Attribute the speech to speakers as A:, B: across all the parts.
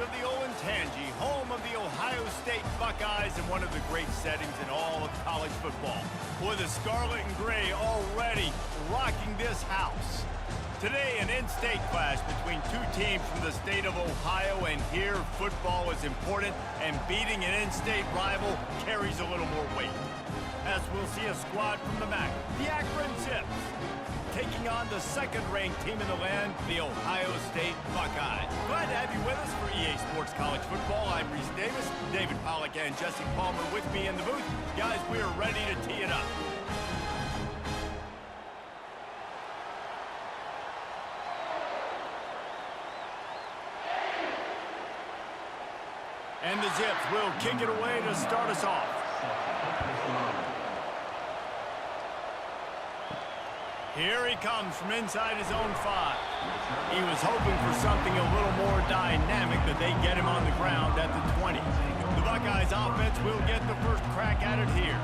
A: of the Olentangy, home of the Ohio State Buckeyes and one of the great settings in all of college football. Boy, the scarlet and gray already rocking this house. Today, an in-state clash between two teams from the state of Ohio, and here football is important, and beating an in-state rival carries a little more weight. As we'll see a squad from the MAC, the Akron Zips, taking on the second-ranked team in the land, the Ohio State Buckeyes. Glad to have you with us for EA Sports College Football. I'm Reese Davis, David Pollack and Jesse Palmer with me in the booth. Guys, we are ready to tee it up. And the Zips will kick it away to start us off. Here he comes from inside his own 5. He was hoping for something a little more dynamic, but they get him on the ground at the 20. The Buckeyes offense will get the first crack at it here.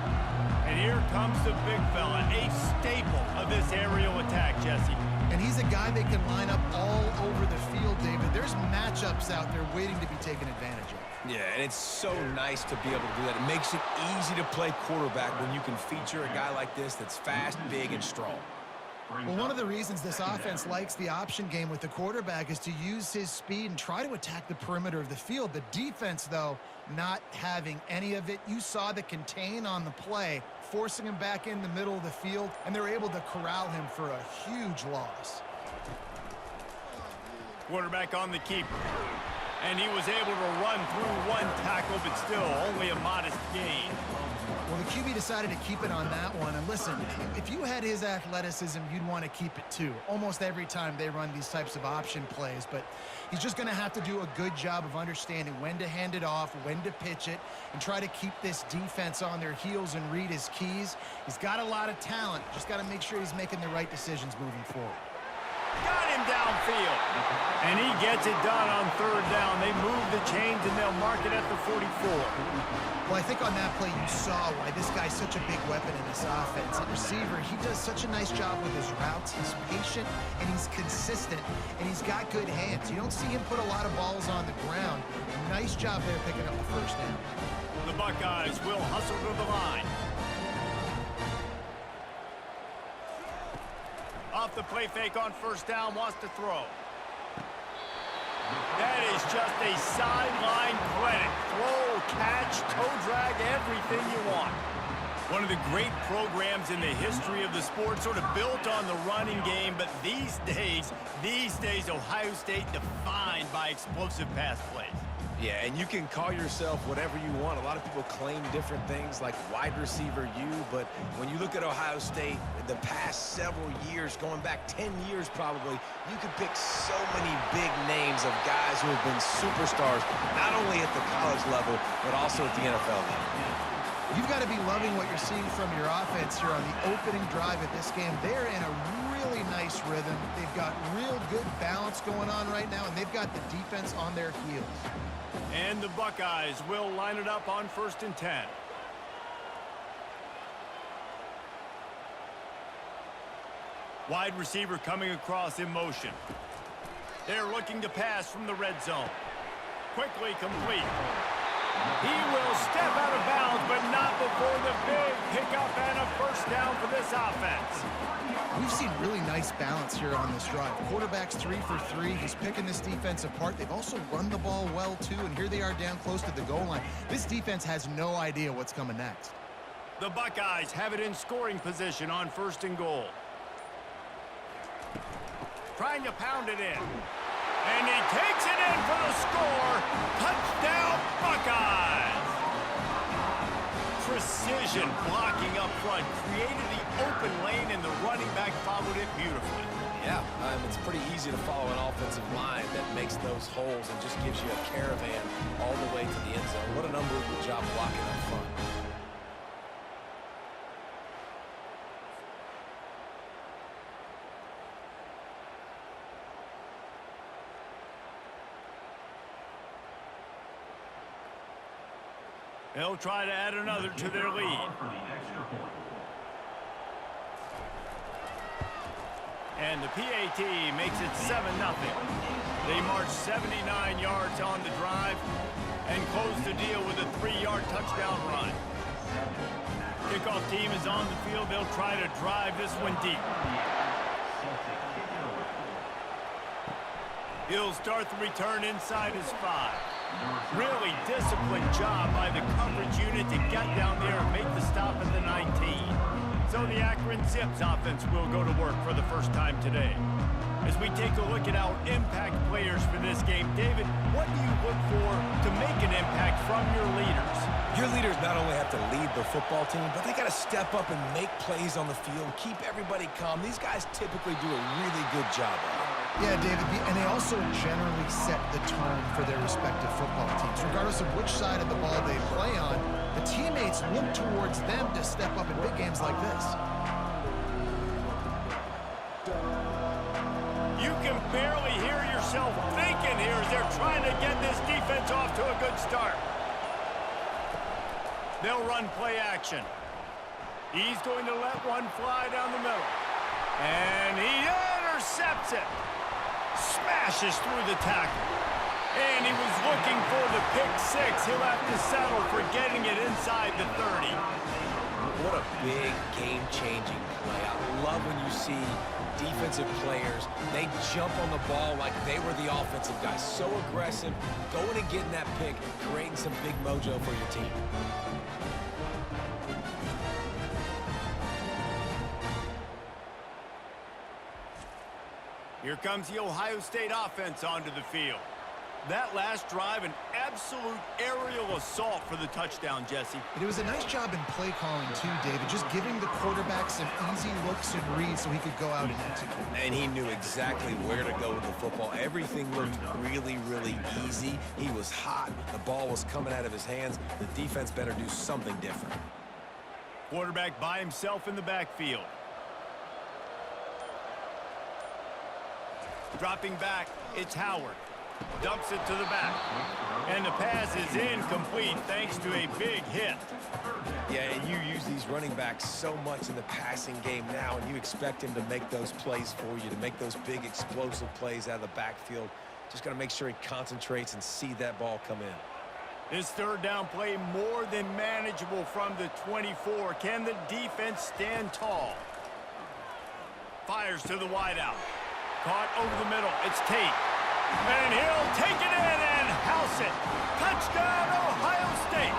A: And here comes the big fella, a staple of this aerial attack, Jesse.
B: And he's a guy they can line up all over the field, David. There's matchups out there waiting to be taken advantage of.
C: Yeah, and it's so nice to be able to do that. It makes it easy to play quarterback when you can feature a guy like this that's fast, big, and strong.
B: Well, one of the reasons this offense likes the option game with the quarterback is to use his speed and try to attack the perimeter of the field. The defense, though, not having any of it. You saw the contain on the play, forcing him back in the middle of the field, and they're able to corral him for a huge loss.
A: Quarterback on the keeper. And he was able to run through one tackle, but still only a modest gain.
B: Well, the QB decided to keep it on that one. And listen, if you had his athleticism, you'd want to keep it too. Almost every time they run these types of option plays. But he's just going to have to do a good job of understanding when to hand it off, when to pitch it, and try to keep this defense on their heels and read his keys. He's got a lot of talent. Just got to make sure he's making the right decisions moving forward.
A: Got him downfield. And he gets it done on third down. They move the chains and they'll mark it at the 44.
B: Well, I think on that play you saw why this guy's such a big weapon in this offense. At receiver, he does such a nice job with his routes. He's patient and he's consistent and he's got good hands. You don't see him put a lot of balls on the ground. Nice job there picking up the first down.
A: The Buckeyes will hustle to the line. Off the play fake on first down, wants to throw. That is just a sideline credit. Throw, catch, toe drag, everything you want. One of the great programs in the history of the sport, sort of built on the running game, but these days, Ohio State defined by explosive pass plays.
C: Yeah, and you can call yourself whatever you want. A lot of people claim different things like wide receiver U, but when you look at Ohio State, the past several years, going back 10 years probably, you could pick so many big names of guys who have been superstars, not only at the college level, but also at the NFL level.
B: You've got to be loving what you're seeing from your offense here on the opening drive of this game. They're in a really nice rhythm. They've got real good balance going on right now, and they've got the defense on their heels.
A: And the Buckeyes will line it up on 1st and 10. Wide receiver coming across in motion. They're looking to pass from the red zone. Quickly complete. He will step out of bounds, but not before the big pickup and a first down for this offense.
B: We've seen really nice balance here on this drive. Quarterback's 3 for 3. He's picking this defense apart. They've also run the ball well, too, and here they are down close to the goal line. This defense has no idea what's coming next.
A: The Buckeyes have it in scoring position on 1st and goal. Trying to pound it in. And he takes it in for the score. Touchdown, Buckeyes! Precision blocking up front created the open lane, and the running back followed it beautifully.
C: Yeah, it's pretty easy to follow an offensive line that makes those holes and just gives you a caravan all the way to the end zone. What an unbelievable job blocking up front.
A: They'll try to add another to their lead. And the PAT makes it 7-0. They marched 79 yards on the drive and closed the deal with a 3-yard touchdown run. Kickoff team is on the field. They'll try to drive this one deep. He'll start the return inside his 5. Really disciplined job by the coverage unit to get down there and make the stop at the 19. So the Akron Zips offense will go to work for the first time today. As we take a look at our impact players for this game, David, what do you look for to make an impact from your leaders?
C: Your leaders not only have to lead the football team, but they got to step up and make plays on the field, keep everybody calm. These guys typically do a really good job of it.
B: Yeah, David, and they also generally set the tone for their respective football teams. Regardless of which side of the ball they play on, the teammates look towards them to step up in big games like this.
A: You can barely hear yourself thinking here as they're trying to get this defense off to a good start. They'll run play action. He's going to let one fly down the middle. And he intercepts it. Smashes through the tackle. And he was looking for the pick 6. He'll have to settle for getting it inside the 30.
C: What a big game-changing play. I love when you see defensive players, they jump on the ball like they were the offensive guys. So aggressive, going and getting that pick, creating some big mojo for your team.
A: Here comes the Ohio State offense onto the field. That last drive, an absolute aerial assault for the touchdown, Jesse.
B: It was a nice job in play calling, too, David, just giving the quarterback some easy looks and reads so he could go out and execute.
C: And he knew exactly where to go with the football. Everything looked really, really easy. He was hot. The ball was coming out of his hands. The defense better do something different.
A: Quarterback by himself in the backfield. Dropping back, it's Howard. Dumps it to the back. And the pass is incomplete thanks to a big hit.
C: Yeah, and you use these running backs so much in the passing game now, and you expect him to make those plays for you, to make those big explosive plays out of the backfield. Just got to make sure he concentrates and see that ball come in.
A: This third down play more than manageable from the 24. Can the defense stand tall? Fires to the wideout. Caught over the middle. It's Tate. And he'll take it in and house it. Touchdown, Ohio State.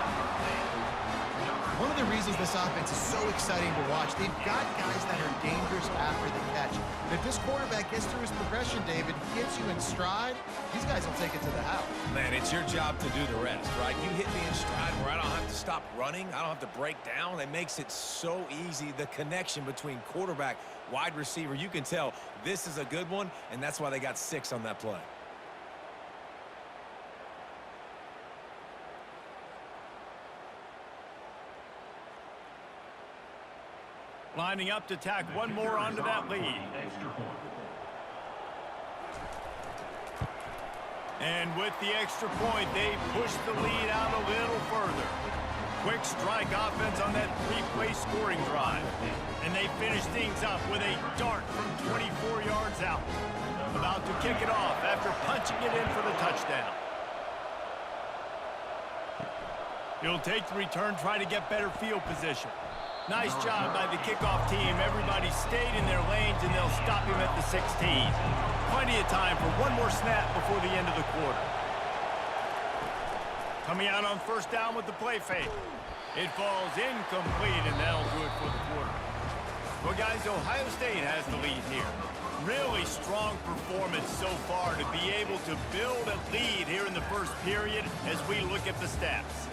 B: One of the reasons this offense is so exciting to watch, they've got guys that are dangerous after the catch. But if this quarterback gets through his progression, David, hits you in stride, these guys will take it to the house.
C: Man, it's your job to do the rest, right? You hit me in stride where I don't have to stop running. I don't have to break down. It makes it so easy. The connection between quarterback, wide receiver, you can tell this is a good one, and that's why they got 6 on that play.
A: Lining up to tack one more onto that lead. And with the extra point, they push the lead out a little further. Quick strike offense on that 3-play scoring drive. And they finish things up with a dart from 24 yards out. About to kick it off after punching it in for the touchdown. He'll take the return, try to get better field position. Nice job by the kickoff team. Everybody stayed in their lanes, and they'll stop him at the 16. Plenty of time for one more snap before the end of the quarter. Coming out on first down with the play fake. It falls incomplete, and that'll do it for the quarter. Well, guys, Ohio State has the lead here. Really strong performance so far to be able to build a lead here in the first period as we look at the stats.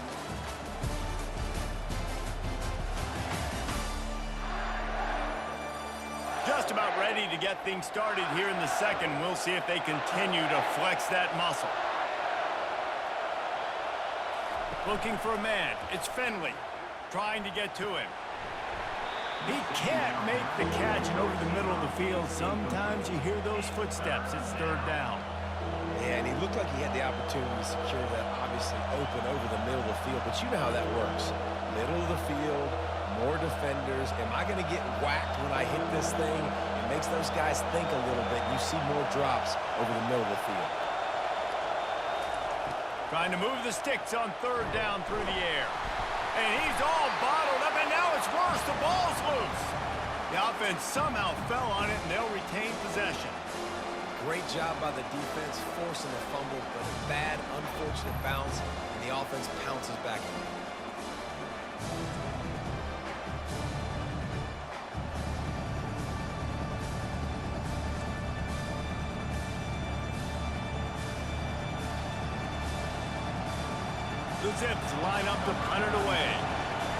A: Just about ready to get things started here in the second. We'll see if they continue to flex that muscle. Looking for a man. It's Finley trying to get to him. He can't make the catch, and over the middle of the field, sometimes you hear those footsteps. It's third down.
C: Yeah, and he looked like he had the opportunity to secure that obviously open over the middle of the field, but you know how that works. Middle of the field, more defenders. Am I going to get whacked when I hit this thing? It makes those guys think a little bit. You see more drops over the middle of the field.
A: Trying to move the sticks on third down through the air. And he's all bottled up, and now it's worse. The ball's loose. The offense somehow fell on it, and they'll retain possession.
C: Great job by the defense forcing the fumble, but a bad, unfortunate bounce, and the offense pounces back in.
A: The Zips line up to punt it away.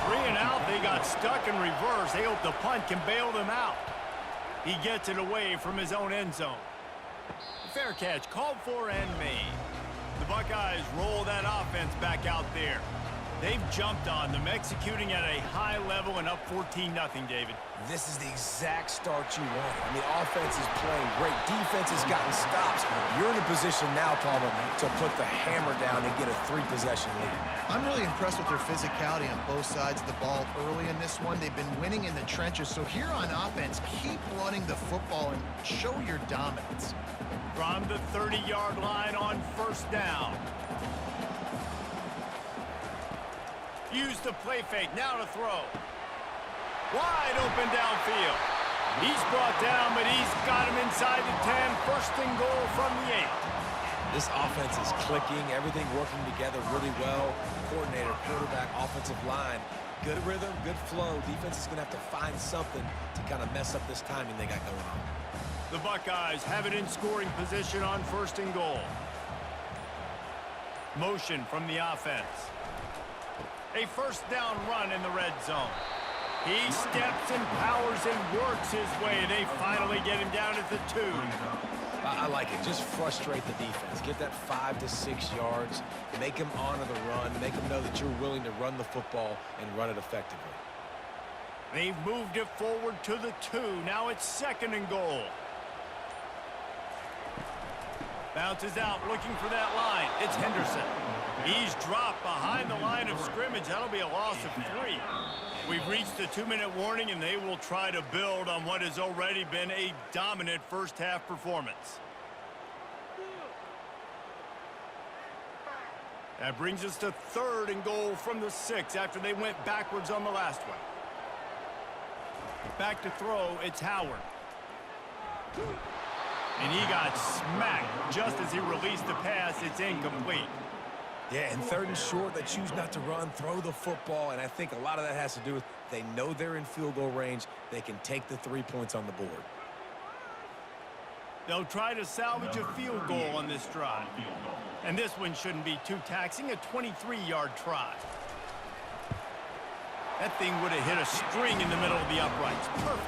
A: 3 and out, they got stuck in reverse. They hope the punt can bail them out. He gets it away from his own end zone. Fair catch, called for and made. The Buckeyes roll that offense back out there. They've jumped on them, executing at a high level and up 14-0, David.
C: This is the exact start you want. I mean, offense is playing great. Defense has gotten stops. You're in a position now, Palmer, to put the hammer down and get a 3-possession lead.
B: I'm really impressed with their physicality on both sides of the ball early in this one. They've been winning in the trenches. So here on offense, keep running the football and show your dominance.
A: From the 30-yard line on first down. Use the play fake, now to throw. Wide open downfield. He's brought down, but he's got him inside the 10. First and goal from the 8.
C: This offense is clicking, everything working together really well. Coordinator, quarterback, offensive line. Good rhythm, good flow. Defense is going to have to find something to kind of mess up this timing they got going on.
A: The Buckeyes have it in scoring position on first and goal. Motion from the offense. A first down run in the red zone. He steps and powers and works his way. They finally get him down at the 2.
C: I like it. Just frustrate the defense. Get that 5 to 6 yards. Make them honor the run. Make them know that you're willing to run the football and run it effectively.
A: They've moved it forward to the 2. Now it's second and goal. Bounces out, looking for that line. It's Henderson. He's dropped behind the line of scrimmage. That'll be a loss of 3. We've reached the 2-minute warning, and they will try to build on what has already been a dominant first-half performance. That brings us to third and goal from the 6 after they went backwards on the last one. Back to throw, it's Howard. And he got smacked just as he released the pass. It's incomplete.
C: Yeah, and third and short, they choose not to run, throw the football, and I think a lot of that has to do with they know they're in field goal range. They can take the 3 points on the board.
A: They'll try to salvage a field goal on this drive. And this one shouldn't be too taxing, a 23-yard try. That thing would have hit a string in the middle of the uprights. Perfect.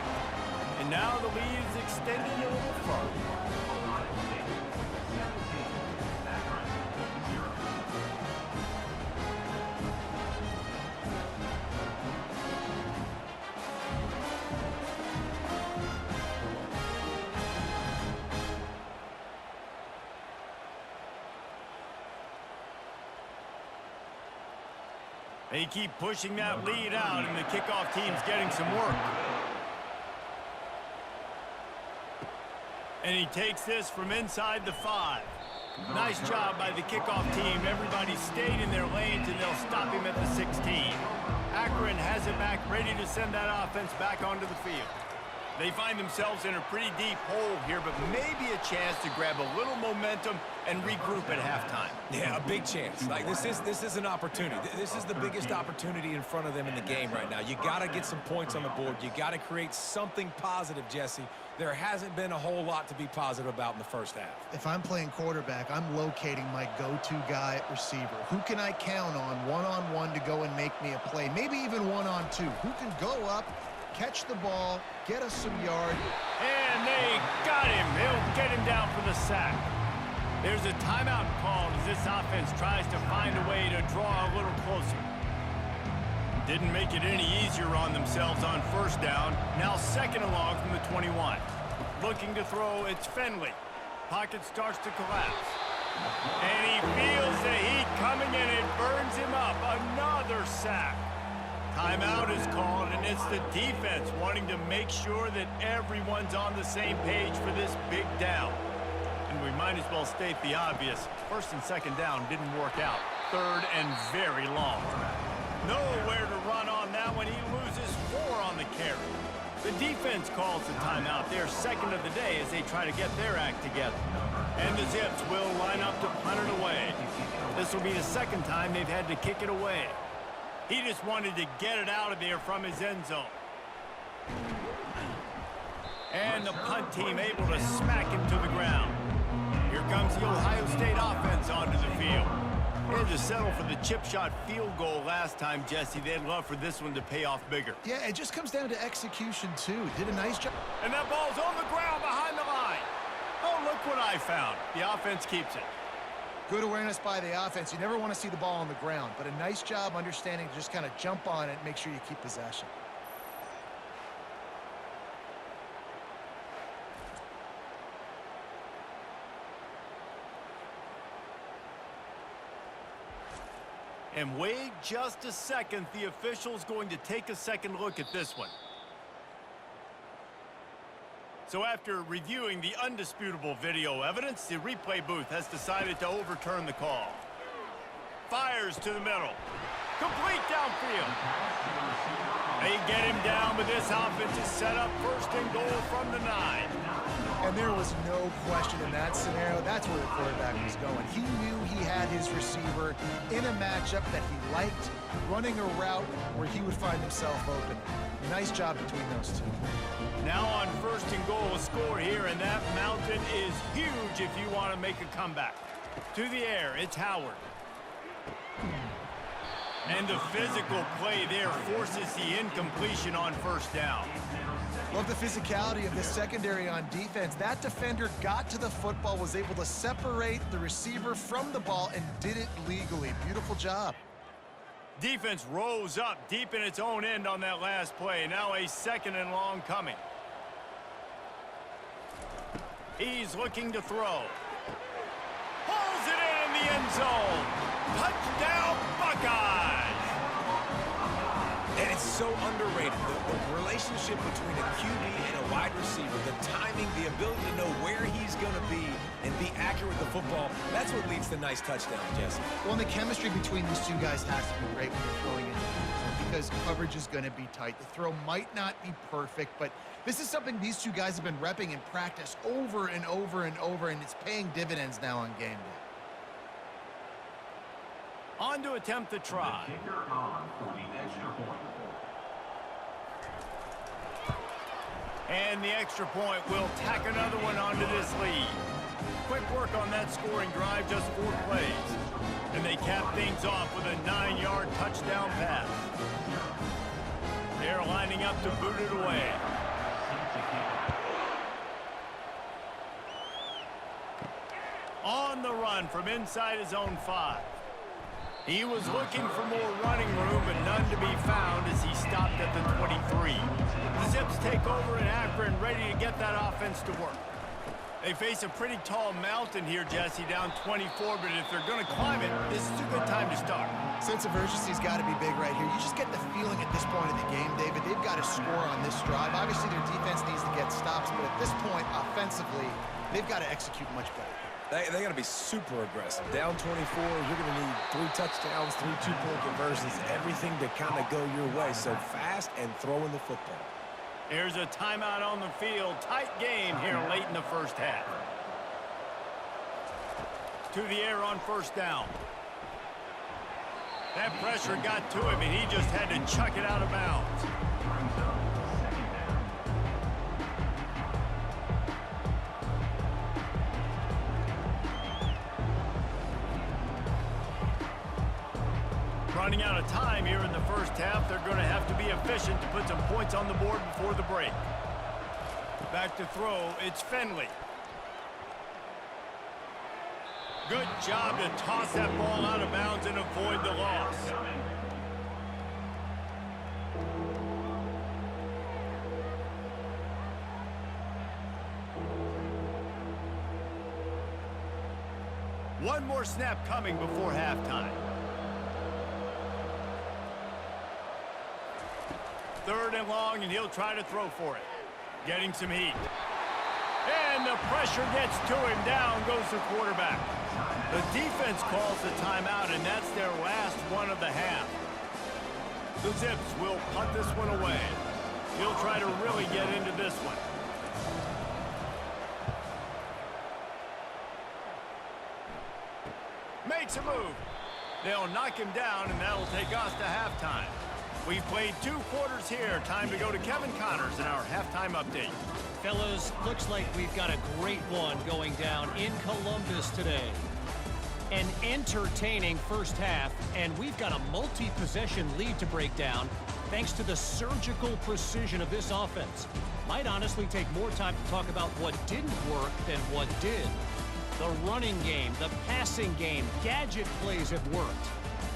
A: And now the lead is extending a little further. They keep pushing that lead out, and the kickoff team's getting some work. And he takes this from inside the 5. Nice job by the kickoff team. Everybody stayed in their lanes, and they'll stop him at the 16. Akron has it back, ready to send that offense back onto the field. They find themselves in a pretty deep hole here, but maybe a chance to grab a little momentum and regroup at halftime.
C: Yeah, a big chance. Like this is an opportunity. This is the biggest opportunity in front of them in the game right now. You got to get some points on the board. You got to create something positive, Jesse. There hasn't been a whole lot to be positive about in the first half.
B: If I'm playing quarterback, I'm locating my go-to guy at receiver. Who can I count on one-on-one to go and make me a play? Maybe even one-on-two. Who can go up, catch the ball, get us some yard.
A: And they got him. They'll get him down for the sack. There's a timeout called as this offense tries to find a way to draw a little closer. Didn't make it any easier on themselves on first down. Now second and long from the 21. Looking to throw, it's Finley. Pocket starts to collapse. And he feels the heat coming and it burns him up. Another sack. Timeout is called, and it's the defense wanting to make sure that everyone's on the same page for this big down. And We might as well state the obvious. First and second down didn't work out. Third and very long. Nowhere to run on that one. He loses 4 on the carry. The defense calls the timeout. Their second of the day as they try to get their act together. And the Zips will line up to punt it away. This will be the second time they've had to kick it away. He just wanted to get it out of there from his end zone. And the punt team able to smack him to the ground. Here comes the Ohio State offense onto the field. They had to settle for the chip shot field goal last time, Jesse. They'd love for this one to pay off bigger.
B: Yeah, it just comes down to execution, too. Did a nice job.
A: And that ball's on the ground behind the line. Oh, look what I found. The offense keeps it.
B: Good awareness by the offense. You never want to see the ball on the ground, but a nice job understanding to just kind of jump on it and make sure you keep possession.
A: And wait just a second. The official's going to take a second look at this one. So after reviewing the undisputable video evidence, the replay booth has decided to overturn the call. Fires to the middle. Complete downfield. They get him down, but this offense is set up first and goal from the 9.
B: And there was no question in that scenario. That's where the quarterback was going. He knew he had his receiver in a matchup that he liked, running a route where he would find himself open. Nice job between those two.
A: Now on first and goal, a score here, and that mountain is huge if you want to make a comeback. To the air, it's Howard. And the physical play there forces the incompletion on first down.
B: Love the physicality of this secondary on defense. That defender got to the football, was able to separate the receiver from the ball, and did it legally. Beautiful job.
A: Defense rose up deep in its own end on that last play. Now a second and long coming. He's looking to throw. Pulls it in the end zone. Touchdown, Buckeyes!
C: And it's so underrated. The relationship between a QB and a wide receiver, the timing, the ability to know where he's going to be and be accurate with the football, that's what leads to nice touchdowns, Jesse.
B: Well, and the chemistry between these two guys has to be great when you're throwing in because coverage is going to be tight. The throw might not be perfect, but this is something these two guys have been repping in practice over and over and over, and it's paying dividends now on game day.
A: On to attempt the try. And the extra point will tack another one onto this lead. Quick work on that scoring drive, just 4 plays. And they cap things off with a 9-yard touchdown pass. They're lining up to boot it away. On the run from inside his own 5. He was looking for more running room, but none to be found as he stopped at the 23. The Zips take over in Akron, ready to get that offense to work. They face a pretty tall mountain here, Jesse, down 24, but if they're going to climb it, this is a good time to start.
B: Sense of urgency's got to be big right here. You just get the feeling at this point of the game, David, they've got to score on this drive. Obviously, their defense needs to get stops, but at this point, offensively, they've got to execute much better.
C: They got to be super aggressive. Down 24, you're going to need 3 touchdowns, 3 two-point conversions, everything to kind of go your way. So fast and throwing the football.
A: Here's a timeout on the field. Tight game here late in the first half. To the air on first down. That pressure got to him, and he just had to chuck it out of bounds. Running out of time here in the first half. They're going to have to be efficient to put some points on the board before the break. Back to throw, it's Finley. Good job to toss that ball out of bounds and avoid the loss. One more snap coming before halftime. Third and long, and he'll try to throw for it. Getting some heat. And the pressure gets to him. Down goes the quarterback. The defense calls the timeout, and that's their last one of the half. The Zips will punt this one away. He'll try to really get into this one. Makes a move. They'll knock him down, and that'll take us to halftime. We've played 2 quarters here. Time to go to Kevin Connors in our halftime update.
D: Fellas, looks like we've got a great one going down in Columbus today. An entertaining first half, and we've got a multi-possession lead to break down thanks to the surgical precision of this offense. Might honestly take more time to talk about what didn't work than what did. The running game, the passing game, gadget plays have worked.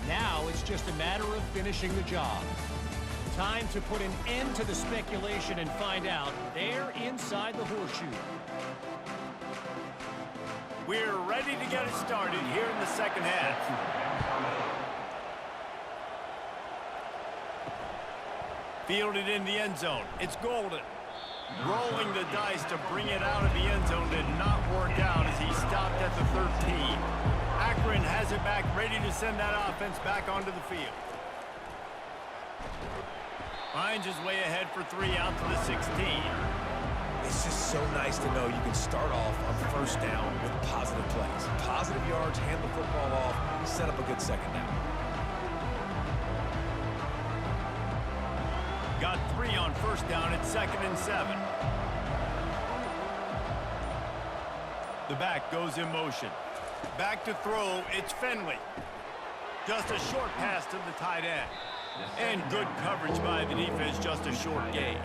D: Now it's just a matter of finishing the job. Time to put an end to the speculation and find out there inside the horseshoe.
A: We're ready to get it started here in the second half. Fielded in the end zone. It's Golden. Rolling the dice to bring it out of the end zone did not work out as he stopped at the 13. Akron has it back, ready to send that offense back onto the field. Finds his way ahead for 3 out to the 16.
C: It's just so nice to know you can start off on first down with positive plays. Positive yards, hand the football off, set up a good second down.
A: Got 3 on first down at 2nd and 7. The back goes in motion. Back to throw, it's Finley. Just a short pass to the tight end. And good coverage by the defense, just a short gain.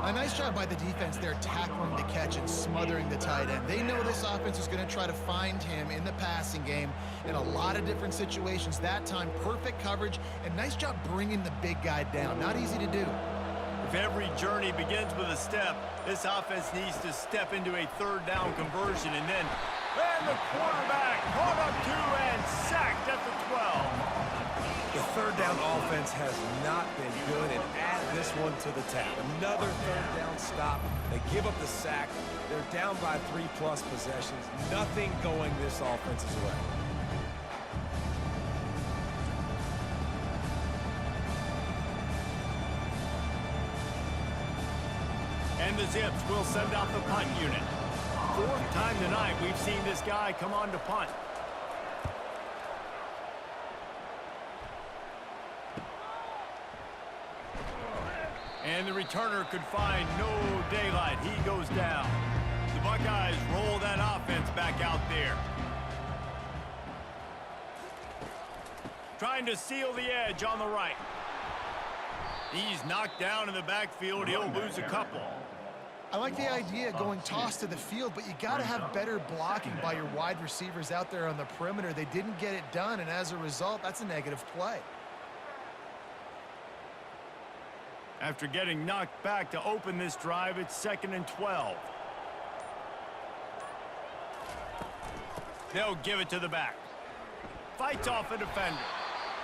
B: A nice job by the defense there, tackling the catch and smothering the tight end. They know this offense is going to try to find him in the passing game in a lot of different situations. That time, perfect coverage, and nice job bringing the big guy down. Not easy to do.
A: If every journey begins with a step, this offense needs to step into a 3rd down conversion, and the quarterback caught up to and sacked at the 12.
C: The 3rd down offense has not been good, and add this one to the tab. Another 3rd down stop. They give up the sack. They're down by 3+ possessions. Nothing going this offense's way.
A: And the Zips will send out the punt unit. 4th time tonight we've seen this guy come on to punt. And the returner could find no daylight. He goes down. The Buckeyes roll that offense back out there. Trying to seal the edge on the right. He's knocked down in the backfield. He'll lose a couple.
B: I like the idea of going toss to the field, but you got to have better blocking by your wide receivers out there on the perimeter. They didn't get it done, and as a result, that's a negative play.
A: After getting knocked back to open this drive, it's 2nd and 12. They'll give it to the back. Fights off a defender.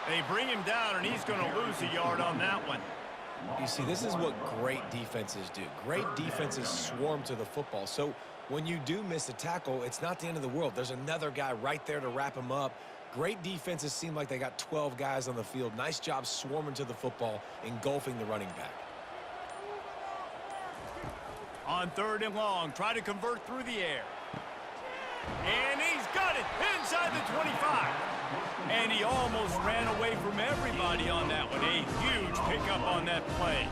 A: They bring him down, and he's going to lose a yard on that one.
C: You see, this is what great defenses do. Great defenses swarm to the football. So when you do miss a tackle, it's not the end of the world. There's another guy right there to wrap him up. Great defenses seem like they got 12 guys on the field. Nice job swarming to the football, engulfing the running back.
A: On 3rd and long, try to convert through the air. And he's got it inside the 25. And he almost ran away from everybody on that one. A huge pickup on that play.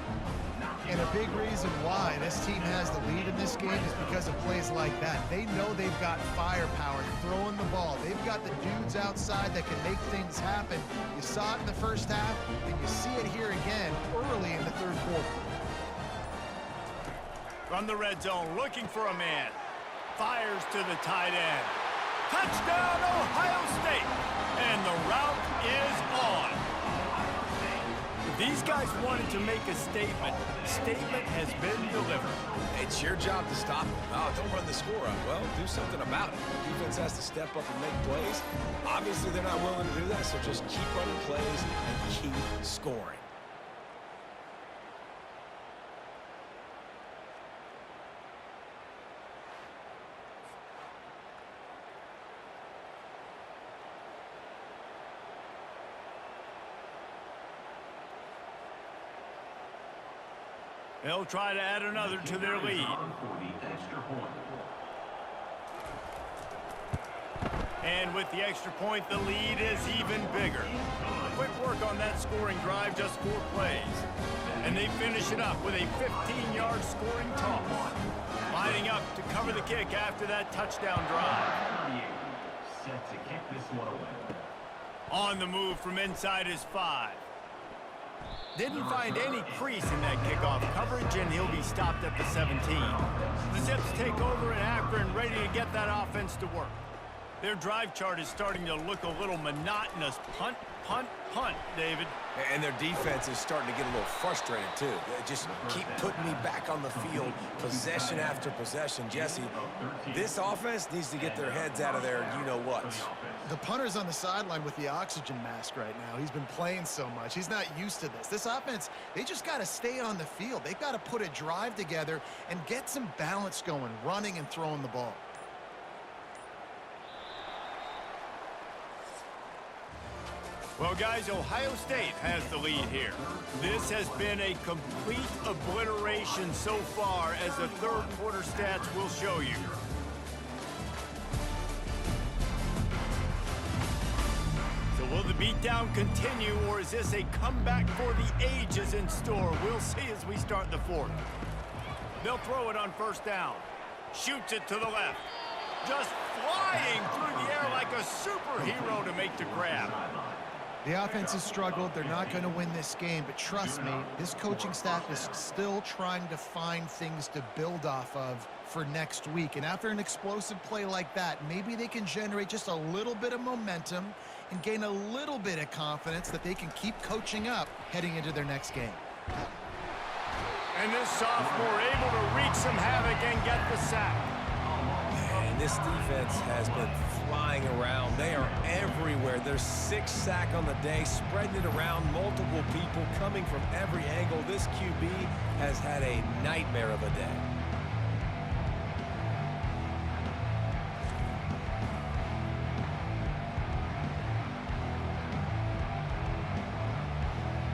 B: And a big reason why this team has the lead in this game is because of plays like that. They know they've got firepower throwing the ball. They've got the dudes outside that can make things happen. You saw it in the first half, and you see it here again early in the 3rd quarter.
A: From the red zone, looking for a man. Fires to the tight end. Touchdown, Ohio State! And the route is on. These guys wanted to make a statement. The statement has been delivered.
C: It's your job to stop them. Oh, don't run the score up. Well, do something about it. The defense has to step up and make plays. Obviously, they're not willing to do that, so just keep running plays and keep scoring.
A: They'll try to add another to their lead. And with the extra point, the lead is even bigger. Quick work on that scoring drive, just 4 plays. And they finish it up with a 15-yard scoring toss. Lining up to cover the kick after that touchdown drive.
E: Set to kick this one away.
A: On the move from inside his 5. Didn't find any crease in that kickoff coverage, and he'll be stopped at the 17. The Zips take over in Akron, ready to get that offense to work. Their drive chart is starting to look a little monotonous. Punt, punt, punt, David.
C: And their defense is starting to get a little frustrated, too. They just keep putting me back on the field, possession after possession. Jesse, this offense needs to get their heads out of there, you-know-what.
B: The punter's on the sideline with the oxygen mask right now. He's been playing so much. He's not used to this. This offense, they just got to stay on the field. They've got to put a drive together and get some balance going, running and throwing the ball.
A: Well, guys, Ohio State has the lead here. This has been a complete obliteration so far, as the third quarter stats will show you. So will the beatdown continue, or is this a comeback for the ages in store? We'll see as we start the fourth. They'll throw it on first down. Shoots it to the left. Just flying through the air like a superhero to make the grab.
B: The offense has struggled. They're not going to win this game, but trust me, this coaching staff is still trying to find things to build off of for next week. And after an explosive play like that, maybe they can generate just a little bit of momentum and gain a little bit of confidence that they can keep coaching up heading into their next game.
A: And this sophomore able to wreak some havoc and get the sack.
C: And this defense has been flying around. They are everywhere. There's 6 sacks on the day, spreading it around, multiple people coming from every angle. This QB has had a nightmare of a day.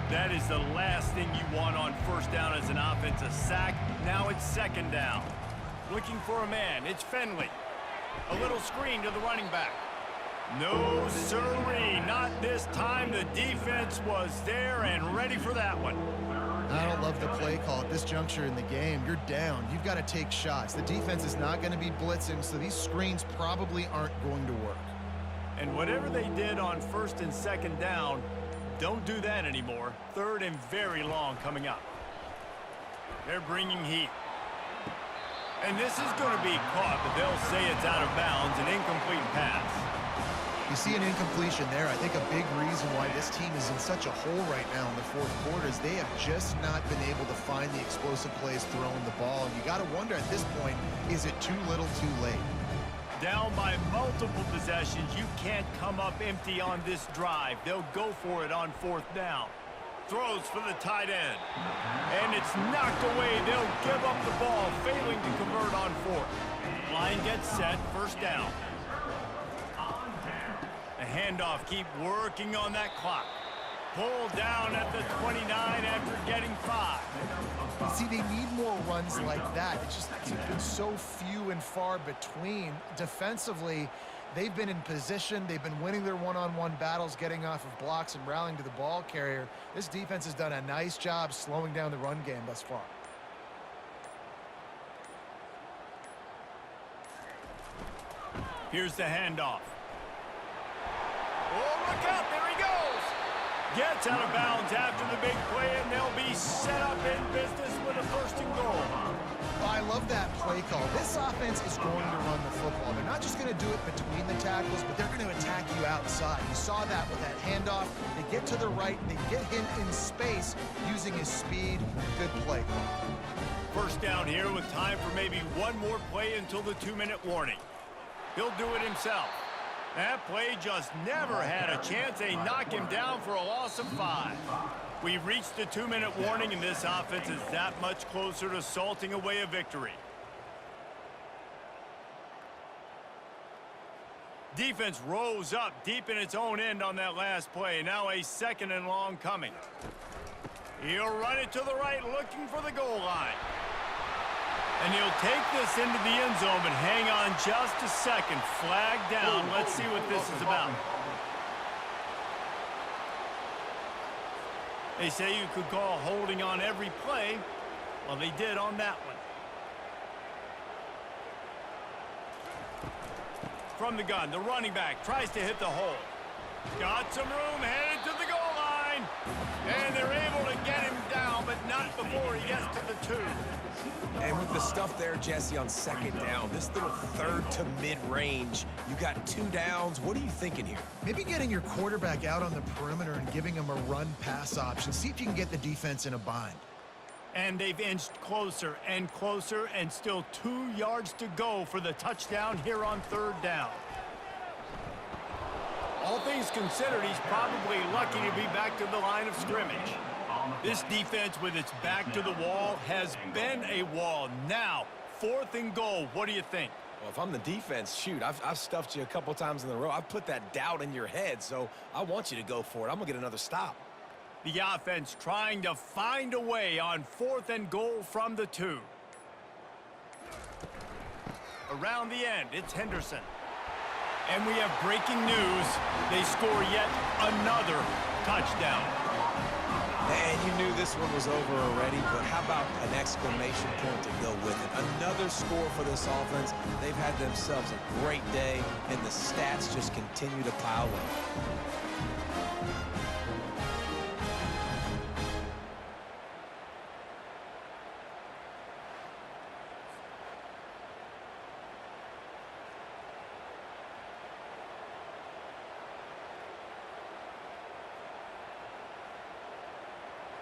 A: That is the last thing you want on first down as an offense, a sack. Now it's second down. Looking for a man. It's Finley. A little screen to the running back. No sirree, not this time. The defense was there and ready for that one.
B: I don't love the play call at this juncture in the game. You're down. You've got to take shots. The defense is not going to be blitzing, so these screens probably aren't going to work.
A: And whatever they did on first and second down, don't do that anymore. Third and very long coming up. They're bringing heat. And this is going to be caught, but they'll say it's out of bounds, an incomplete pass.
B: You see an incompletion there. I think a big reason why this team is in such a hole right now in the fourth quarter is they have just not been able to find the explosive plays throwing the ball. And you got to wonder at this point, is it too little too late?
A: Down by multiple possessions, you can't come up empty on this drive. They'll go for it on fourth down. Throws for the tight end. And it's knocked away. They'll give up the ball, failing to convert on fourth. Line gets set, first down. The handoff, keep working on that clock. Pulled down at the 29 after getting 5.
B: See, they need more runs like that. It's been so few and far between. Defensively, they've been in position. They've been winning their one-on-one battles, getting off of blocks and rallying to the ball carrier. This defense has done a nice job slowing down the run game thus far.
A: Here's the handoff. Oh, look out, there he goes. Gets out of bounds after the big play, and they'll be set up in business with a first and goal.
B: Well, I love that play call. This offense is going to run the football. They're not just going to do it between the tackles, but they're going to attack you outside. You saw that with that handoff. They get to the right, they get him in space using his speed. Good play call.
A: First down here with time for maybe one more play until the 2-minute warning. He'll do it himself. That play just never had a chance. They knock him down for a loss of 5. We've reached the 2-minute warning, and this offense is that much closer to salting away a victory. Defense rose up deep in its own end on that last play. Now a second and long coming. He'll run it to the right, looking for the goal line. And he'll take this into the end zone, but hang on just a second. Flag down. Let's see what this is about. They say you could call holding on every play. Well, they did on that one. From the gun, the running back tries to hit the hole. Got some room, headed to the goal line. And they're able to get him down, but not before he gets to the 2.
C: And with the stuff there, Jesse, on second down, this little third to mid-range, you got 2 downs. What are you thinking here?
B: Maybe getting your quarterback out on the perimeter and giving him a run-pass option. See if you can get the defense in a bind.
A: And they've inched closer and closer, and still 2 yards to go for the touchdown here on 3rd down. All things considered, he's probably lucky to be back to the line of scrimmage. This defense with its back to the wall has been a wall. Now, 4th and goal. What do you think?
C: Well, if I'm the defense, shoot, I've stuffed you a couple times in a row. I've put that doubt in your head, so I want you to go for it. I'm going to get another stop.
A: The offense trying to find a way on 4th and goal from the 2. Around the end, it's Henderson. And we have breaking news. They score yet another touchdown.
C: And you knew this one was over already, but how about an exclamation point to go with it? Another score for this offense. They've had themselves a great day, and the stats just continue to pile up.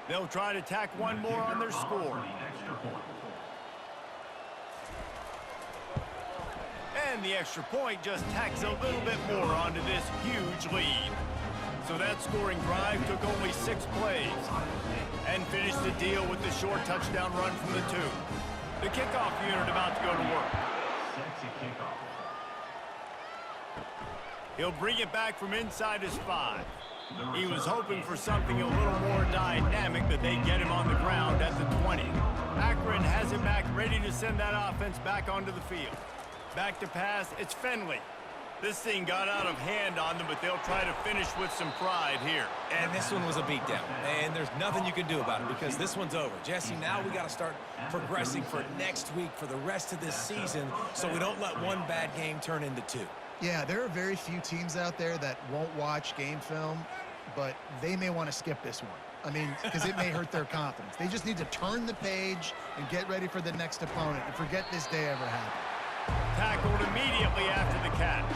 A: They'll try to tack one more on their score. And the extra point just tacks a little bit more onto this huge lead. So that scoring drive took only 6 plays and finished the deal with the short touchdown run from the 2. The kickoff unit about to go to work. He'll bring it back from inside his 5. He was hoping for something a little more dynamic, but they get him on the ground at the 20. Akron has it back, ready to send that offense back onto the field. Back to pass, it's Finley. This thing got out of hand on them, but they'll try to finish with some pride here.
C: And this one was a beatdown, and there's nothing you can do about it because this one's over. Jesse, now we got to start progressing for next week, for the rest of this season, so we don't let one bad game turn into 2.
B: Yeah, there are very few teams out there that won't watch game film, but they may want to skip this one. I mean, because it may hurt their confidence. They just need to turn the page and get ready for the next opponent and forget this day ever happened.
A: Tackled immediately after the catch.